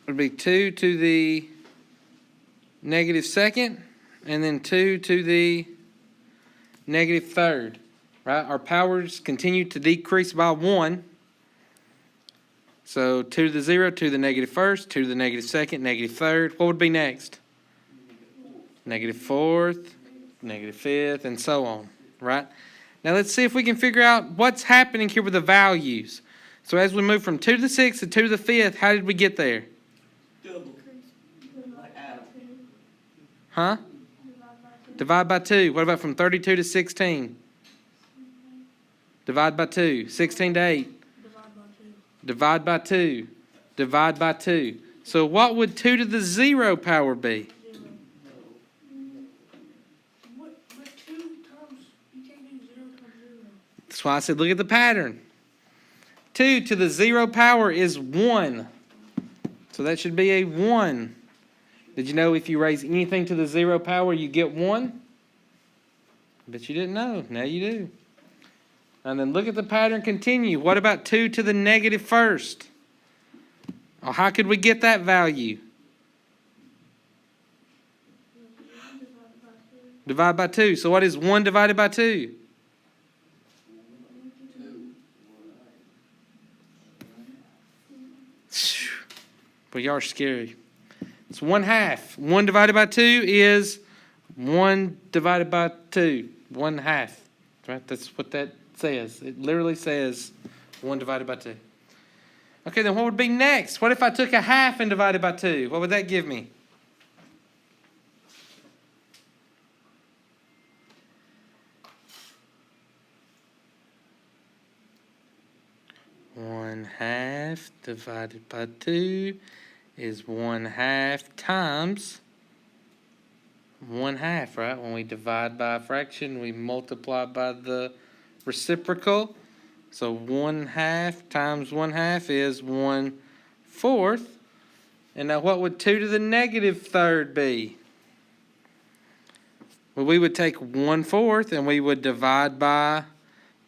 would be 2 to the negative second, and then 2 to the negative third, right? Our powers continue to decrease by 1. So 2 to the 0, 2 to the negative first, 2 to the negative second, negative third. What would be next? Negative fourth, negative fifth, and so on, right? Now let's see if we can figure out what's happening here with the values. So as we move from 2 to the 6th to 2 to the 5th, how did we get there? Double. Like Adam. Huh? Divide by 2. What about from 32 to 16? Divide by 2. 16 to 8. Divide by 2. Divide by 2. So what would 2 to the 0 power be? But 2 times, you can't do 0 times 0. That's why I said look at the pattern. 2 to the 0 power is 1. So that should be a 1. Did you know if you raise anything to the 0 power, you get 1? Bet you didn't know. Now you do. And then look at the pattern continue. What about 2 to the negative first? Oh, how could we get that value? Divide by 2. So what is 1 divided by 2? 2. Well, y'all are scary. It's 1/2. 1 divided by 2 is 1 divided by 2. 1/2. Right? That's what that says. It literally says 1 divided by 2. Okay, then what would be next? What if I took a half and divided by 2? What would that give me? One half divided by 2 is 1/2 times 1/2, right? When we divide by a fraction, we multiply by the reciprocal. So 1/2 times 1/2 is 1/4. And now what would 2 to the negative third be? Well, we would take 1/4 and we would divide by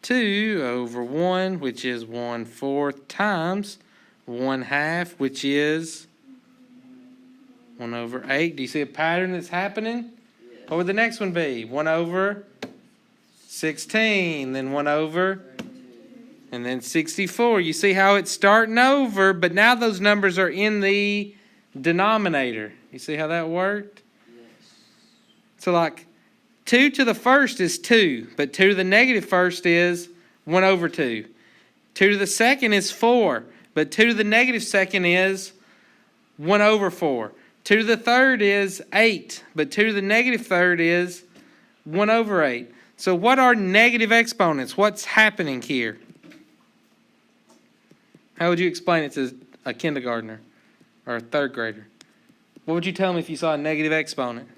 2 over 1, which is 1/4 times 1/2, which is 1 over 8. Do you see a pattern that's happening? Yes. What would the next one be? 1 over 16, then 1 over, and then 64. You see how it's starting over, but now those numbers are in the denominator. You see how that worked? Yes. So like 2 to the first is 2, but 2 to the negative first is 1 over 2. 2 to the second is 4, but 2 to the negative second is 1 over 4. 2 to the third is 8, but 2 to the negative third is 1 over 8. So what are negative exponents? What's happening here? How would you explain it to a kindergartner or a third grader? What would you tell them if you saw a negative exponent?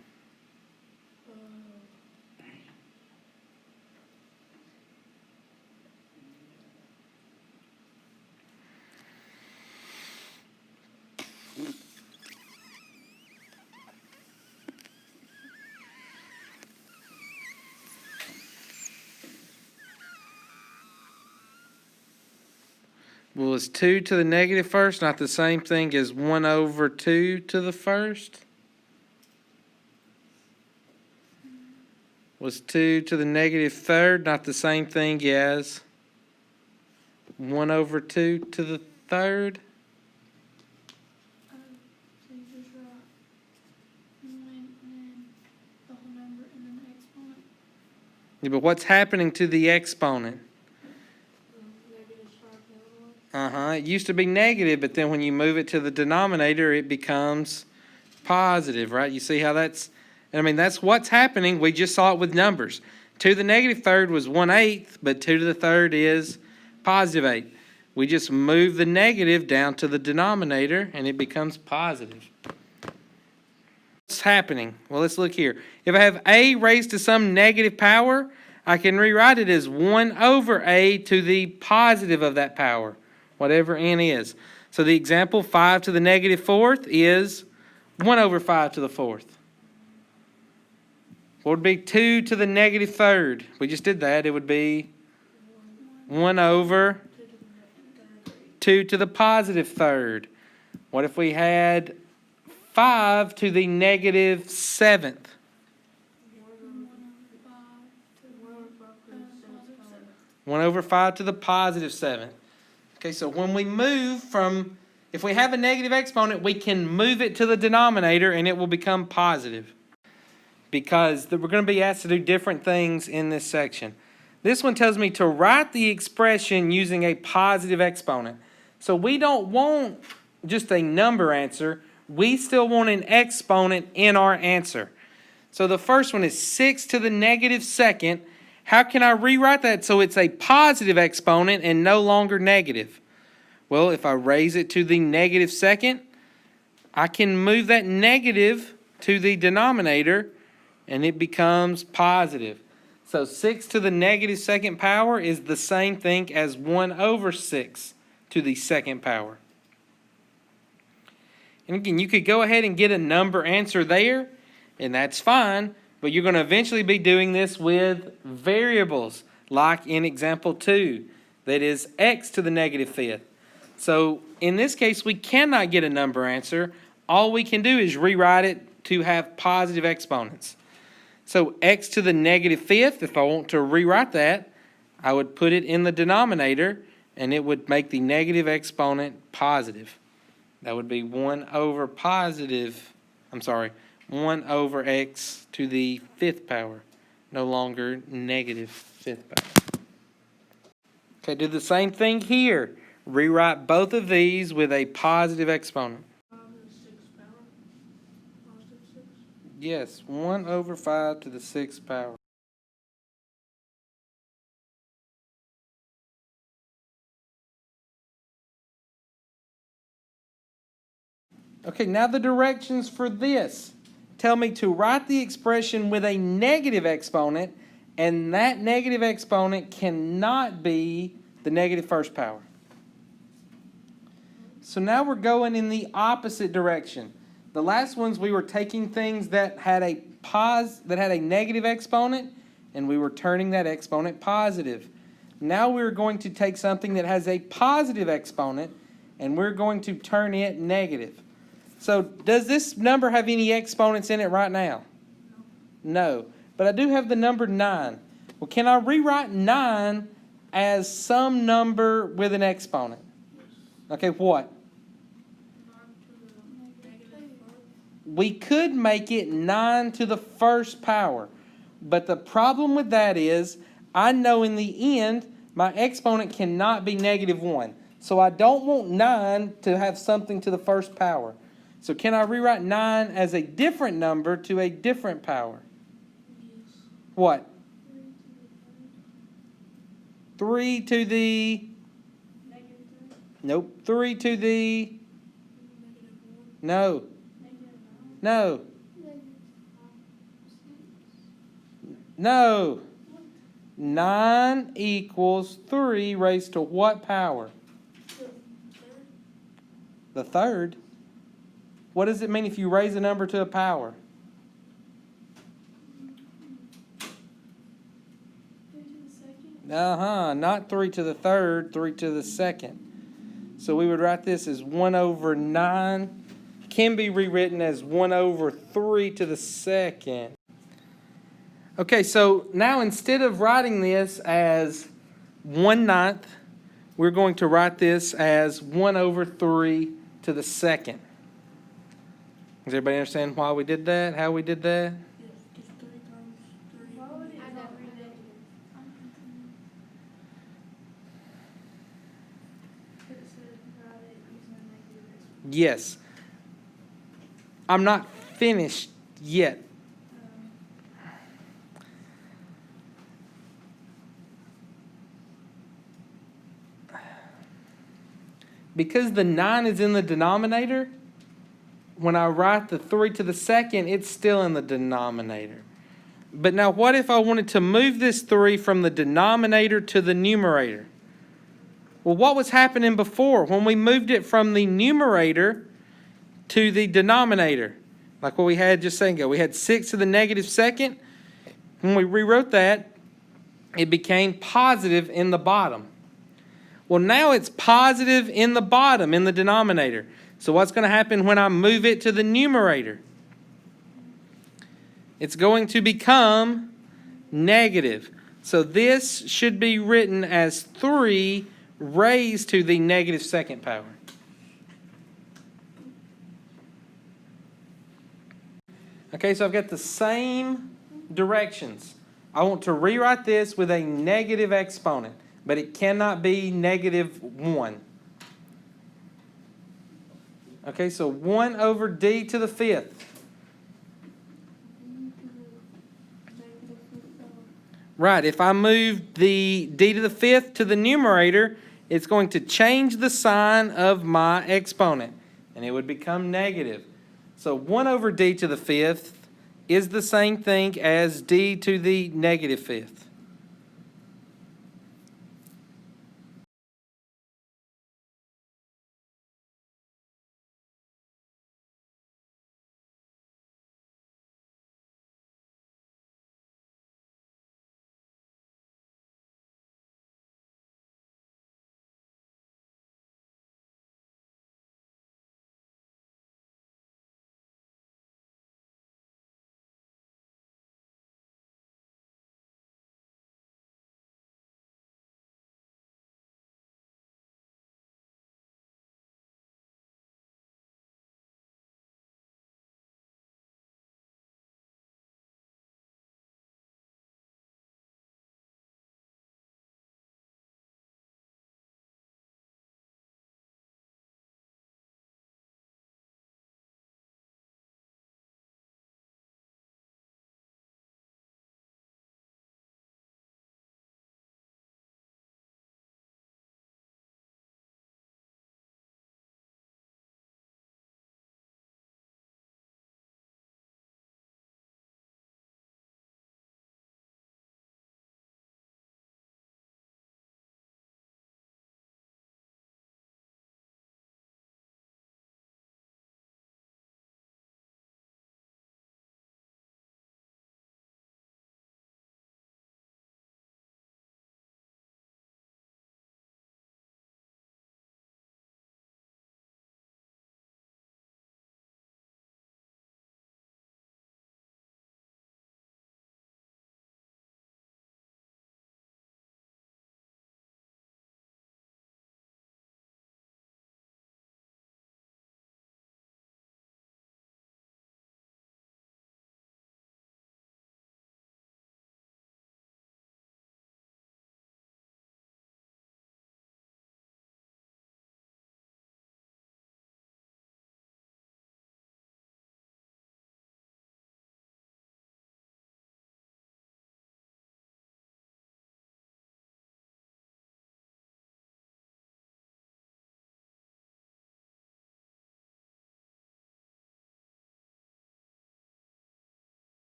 Well, is 2 to the negative first not the same thing as 1 over 2 to the first? Was 2 to the negative third not the same thing as 1 over 2 to the third? So you just write 1 and the whole number and then the exponent. Yeah, but what's happening to the exponent? Negative start the other one. It used to be negative, but then when you move it to the denominator, it becomes positive, right? You see how that's, that's what's happening. We just saw it with numbers. 2 to the negative third was 1/8, but 2 to the third is positive 8. We just move the negative down to the denominator, and it becomes positive. What's happening? Well, let's look here. If I have a raised to some negative power, I can rewrite it as 1 over a to the positive of that power, whatever n is. So the example, 5 to the negative fourth is 1 over 5 to the fourth. What would be 2 to the negative third? We just did that. It would be 1 over 2 to the positive third. What if we had 5 to the negative 7th? 1 over 5 to the positive 7th. Okay, so when we move from, if we have a negative exponent, we can move it to the denominator and it will become positive. Because we're going to be asked to do different things in this section. This one tells me to write the expression using a positive exponent. So we don't want just a number answer. We still want an exponent in our answer. So the first one is 6 to the negative 2nd. How can I rewrite that so it's a positive exponent and no longer negative? Well, if I raise it to the negative 2nd, I can move that negative to the denominator and it becomes positive. So 6 to the negative 2nd power is the same thing as 1 over 6 to the 2nd power. And again, you could go ahead and get a number answer there, and that's fine, but you're going to eventually be doing this with variables, like in example 2, that is x to the negative 5th. So in this case, we cannot get a number answer. All we can do is rewrite it to have positive exponents. So x to the negative 5th, if I want to rewrite that, I would put it in the denominator, and it would make the negative exponent positive. That would be 1 over 1 over x to the 5th power, no longer negative 5th power. Okay, do the same thing here. Rewrite both of these with a positive exponent. Yes, 1 over 5 to the 6th power. Okay, now the directions for this tell me to write the expression with a negative exponent, and that negative exponent cannot be the negative 1st power. So now we're going in the opposite direction. The last ones we were taking things that had a negative exponent, and we were turning that exponent positive. Now we're going to take something that has a positive exponent, and we're going to turn it negative. So does this number have any exponents in it right now? No. But I do have the number 9. Well, can I rewrite 9 as some number with an exponent? Okay, what? We could make it 9 to the 1st power. But the problem with that is, I know in the end, my exponent cannot be negative 1. So I don't want 9 to have something to the 1st power. So can I rewrite 9 as a different number to a different power? Yes. What? 3 to the... Negative 3. Nope. 3 to the... Negative 1. No. Negative 9. No. Negative 6. No. 9 equals 3 raised to what power? The 3rd. What does it mean if you raise a number to a power? 3 to the 2nd. Not 3 to the 3rd, 3 to the 2nd. So we would write this as 1 over 9. Can be rewritten as 1 over 3 to the 2nd. Okay, so now instead of writing this as 1/9, we're going to write this as 1 over 3 to the 2nd. Does everybody understand why we did that? How we did that? Yes, it's 3 times 3. Why would it not be negative? It said write it using a negative exponent. Yes. I'm not finished yet. Because the 9 is in the denominator, when I write the 3 to the 2nd, it's still in the denominator. But now what if I wanted to move this 3 from the denominator to the numerator? Well, what was happening before? When we moved it from the numerator to the denominator, like what we had just a second ago. We had 6 to the negative 2nd. When we rewrote that, it became positive in the bottom. Well, now it's positive in the bottom, in the denominator. So what's going to happen when I move it to the numerator? It's going to become negative. So this should be written as 3 raised to the negative second power. Okay, so I've got the same directions. I want to rewrite this with a negative exponent, but it cannot be negative 1. Okay, so 1 over d to the 5th. Right, if I move the d to the 5th to the numerator, it's going to change the sign of my exponent, and it would become negative. So 1 over d to the 5th is the same thing as d to the negative 5th.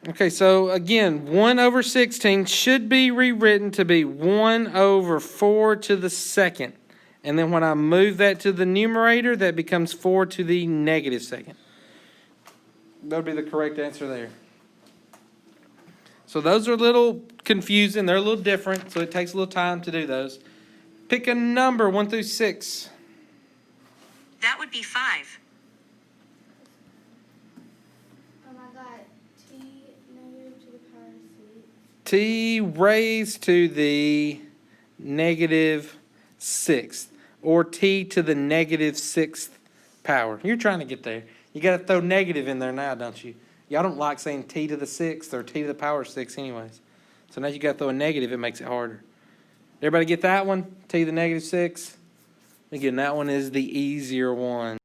Okay, so again, 1 over 16 should be rewritten to be 1 over 4 to the second. And then when I move that to the numerator, that becomes 4 to the negative second. That would be the correct answer there. So those are a little confusing. They're a little different, so it takes a little time to do those. Pick a number 1 through 6. That would be 5. I got t negative to the power of 6. T raised to the negative 6th, or t to the negative 6th power. You're trying to get there. You got to throw negative in there now, don't you? Y'all don't like saying t to the 6th or t to the power of 6 anyways. So now you got to throw a negative. It makes it harder. Everybody get that one? T to the negative 6? Again, that one is the easier one.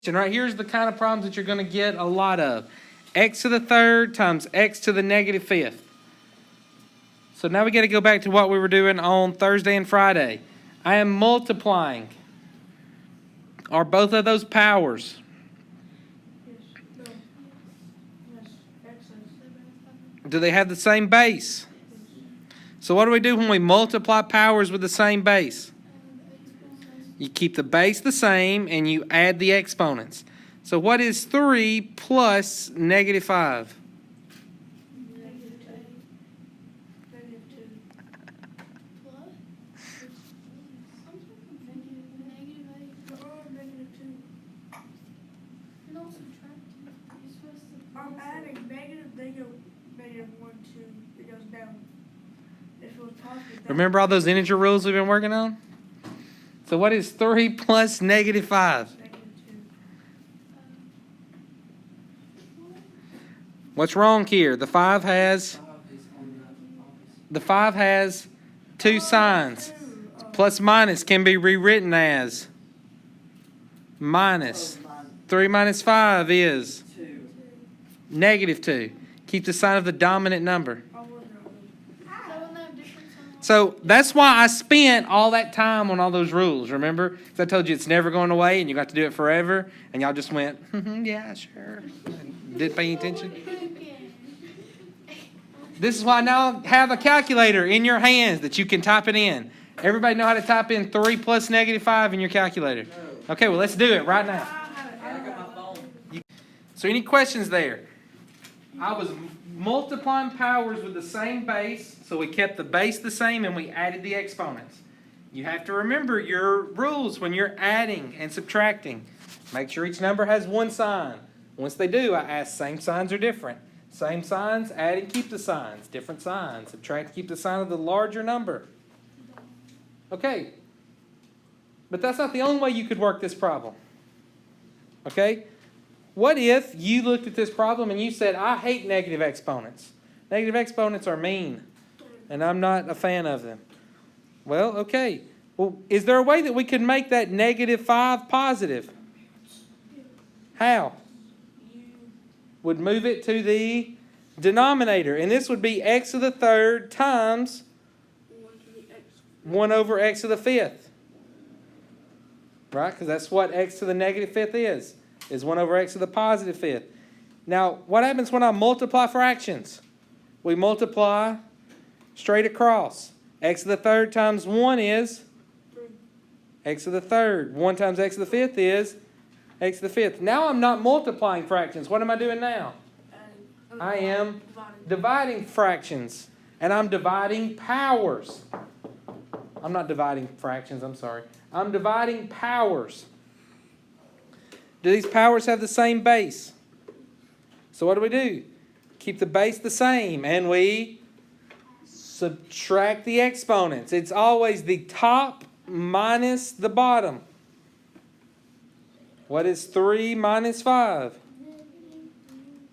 And right here's the kind of problems that you're going to get a lot of. X to the third times x to the negative fifth. So now we got to go back to what we were doing on Thursday and Friday. I am multiplying. Are both of those powers? Do they have the same base? So what do we do when we multiply powers with the same base? You keep the base the same and you add the exponents. So what is 3 plus negative 5? I'm adding negative, they go negative 1, 2, it goes down. If it was positive. Remember all those integer rules we've been working on? So what is 3 plus negative 5? Negative 2. What's wrong here? The 5 has two signs. Plus minus can be rewritten as minus. 3 minus 5 is 2. negative 2. Keep the sign of the dominant number. I wonder. So that's why I spent all that time on all those rules, remember? Because I told you it's never going away and you got to do it forever. And y'all just went, yeah, sure. Didn't pay any attention. This is why I now have a calculator in your hands that you can type it in. Everybody know how to type in 3 plus negative 5 in your calculator? Okay, well, let's do it right now. I got my phone. So any questions there? I was multiplying powers with the same base, so we kept the base the same and we added the exponents. You have to remember your rules when you're adding and subtracting. Make sure each number has one sign. Once they do, I ask same signs or different. Same signs, add and keep the signs. Different signs, subtract, keep the sign of the larger number. Okay. But that's not the only way you could work this problem. Okay? What if you looked at this problem and you said, I hate negative exponents. Negative exponents are mean, and I'm not a fan of them. Well, okay. Well, is there a way that we could make that negative 5 positive? How? Would move it to the denominator, and this would be x to the third times 1 over x to the fifth. Right? Because that's what x to the negative fifth is 1 over x to the positive fifth. Now, what happens when I multiply fractions? We multiply straight across. X to the third times 1 is x to the third. 1 times x to the fifth is x to the fifth. Now I'm not multiplying fractions. What am I doing now? I am dividing fractions. And I'm dividing powers. I'm not dividing fractions, I'm sorry. I'm dividing powers. Do these powers have the same base? So what do? Keep the base the same, and we subtract the exponents. It's always the top minus the bottom. What is 3 minus 5?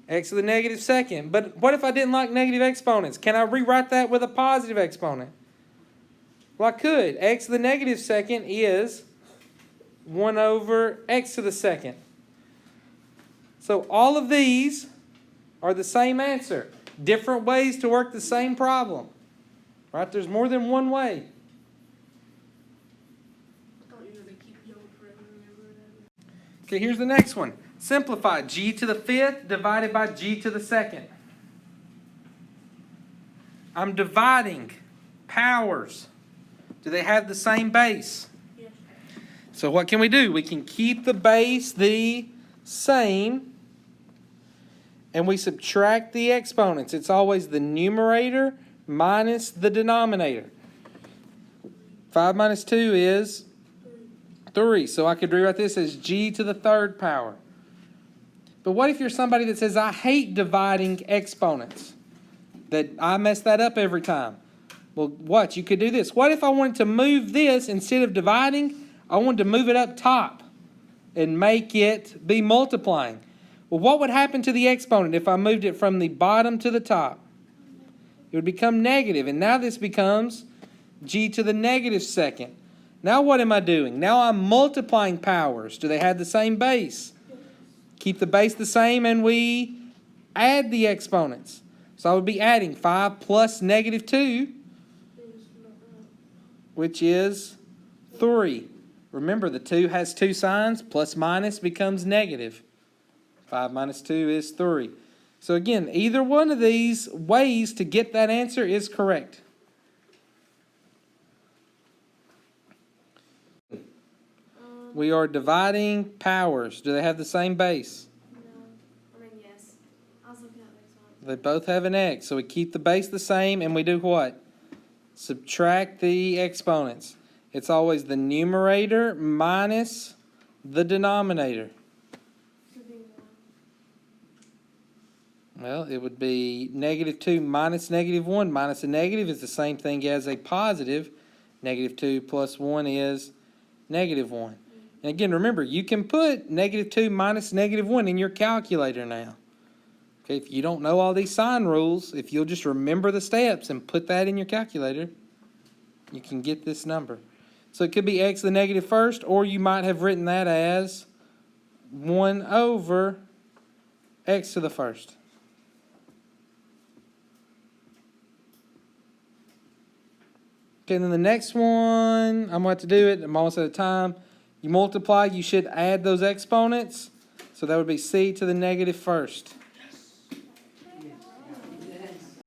X to the negative second. But what if I didn't like negative exponents? Can I rewrite that with a positive exponent? Well, I could. X to the negative second is 1 over x to the second. So all of these are the same answer. Different ways to work the same problem. Right? There's more than one way. Okay, here's the next one. Simplify g to the fifth divided by g to the second. I'm dividing powers. Do they have the same base? Yes. So what can we do? We can keep the base the same, and we subtract the exponents. It's always the numerator minus the denominator. 5 minus 2 is 3. So I could rewrite this as g to the third power. But what if you're somebody that says, I hate dividing exponents? That I mess that up every time. Well, what? You could do this. What if I wanted to move this, instead of dividing, I wanted to move it up top and make it be multiplying? Well, what would happen to the exponent if I moved it from the bottom to the top? It would become negative, and now this becomes g to the negative second. Now what am I doing? Now I'm multiplying powers. Do they have the same base? keep the base the same, and we add the exponents. So I would be adding 5 plus negative 2, which is 3. Remember, the 2 has 2 signs. Plus minus becomes negative. 5 minus 2 is 3. So again, either one of these ways to get that answer is correct. We are dividing powers. Do they have the same base? No. I mean, yes. I was looking at these ones. They both have an x. So we keep the base the same, and we do what? Subtract the exponents. It's always the numerator minus the denominator. Could be 1. Well, it would be negative 2 minus negative 1. Minus a negative is the same thing as a positive. Negative 2 plus 1 is negative 1. And again, remember, you can put negative 2 minus negative 1 in your calculator now. Okay, if you don't know all these sign rules, if you'll just remember the steps and put that in your calculator, you can get this number. So it could be x to the negative first, or you might have written that as 1 over x to the first. Okay, then the next one, I'm going to do it. I'm almost out of time. You multiply, you should add those exponents. So that would be c to the negative first.